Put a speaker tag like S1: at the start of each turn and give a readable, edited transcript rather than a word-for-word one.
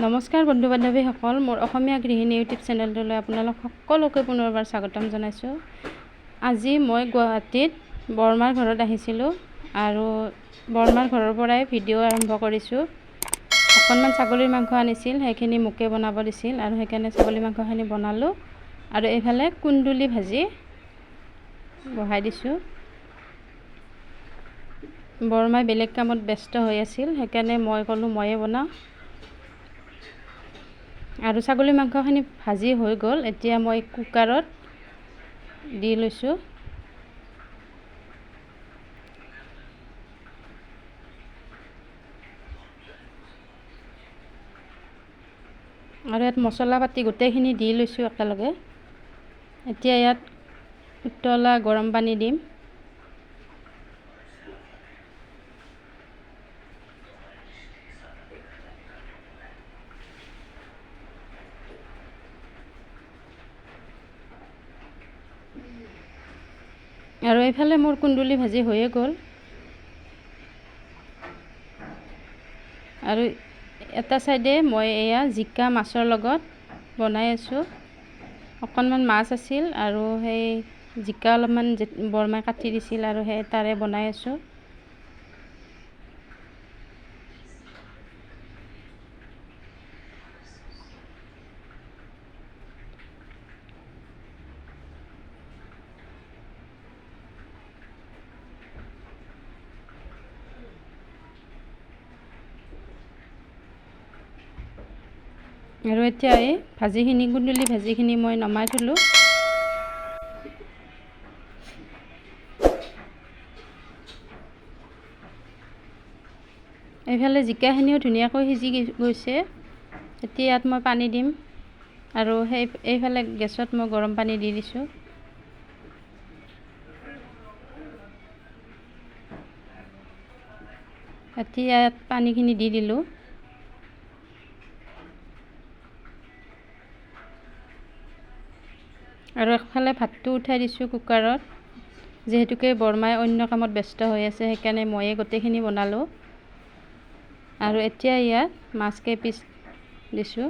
S1: নমস্কাৰ বন্ধু বান্ধৱীসকল, মোৰ অসমীয়া গৃহিণী ইউটিউব চেনেলটোলৈ আপোনালোক সকলোকে পুনৰবাৰ স্বাগতম জনাইছোঁ। আজি মই গুৱাহাটীত বৰমাৰ ঘৰত আহিছিলোঁ আৰু বৰমাৰ ঘৰৰ পৰাই ভিডিঅ' আৰম্ভ কৰিছোঁ। অকণমান ছাগলীৰ মাংস আনিছিল, সেইখিনি মোকে বনাব দিছিল আৰু সেইকাৰণে ছাগলী মাংসখিনি বনালোঁ আৰু এইফালে কুন্দুলি ভাজি বহাই দিছোঁ। বৰমাই বেলেগ কামত ব্যস্ত হৈ আছিল, সেইকাৰণে মই ক'লোঁ ময়ে বনাওঁ। আৰু ছাগলী মাংসখিনি ভাজি হৈ গ'ল। এতিয়া মই কুকাৰত দি লৈছোঁ। আৰু ইয়াত মছলা পাতি গোটেইখিনি দি লৈছোঁ একেলগে। এতিয়া ইয়াত উতলা গৰম পানী দিম। আৰু এইফালে মোৰ কুন্দুলি ভাজি হৈয়ে গ'ল। আৰু এটা চাইডে মই এয়া জিকা মাছৰ লগত বনাই আছোঁ। অকণমান মাছ আছিল আৰু সেই জিকা অলপমান বৰমাই কাটি দিছিল আৰু সেই তাৰে বনাই আছোঁ। আৰু এতিয়া এই ভাজিখিনি কুন্দুলি ভাজিখিনি মই নমাই থলোঁ। এইফালে জিকাখিনিও ধুনীয়াকৈ সিজি গৈছে। এতিয়া ইয়াত মই পানী দিম আৰু এইফালে গেছত মই গৰম পানী দি দিছোঁ। এতিয়া ইয়াত পানীখিনি দি দিলোঁ। আৰু একফালে ভাতটো উঠাই দিছোঁ কুকাৰত, যিহেতুকে বৰমাই অন্য কামত ব্যস্ত হৈ আছে, সেইকাৰণে ময়ে গোটেইখিনি বনালোঁ। আৰু এতিয়া ইয়াত মাছ কেইপিচ দিছোঁ।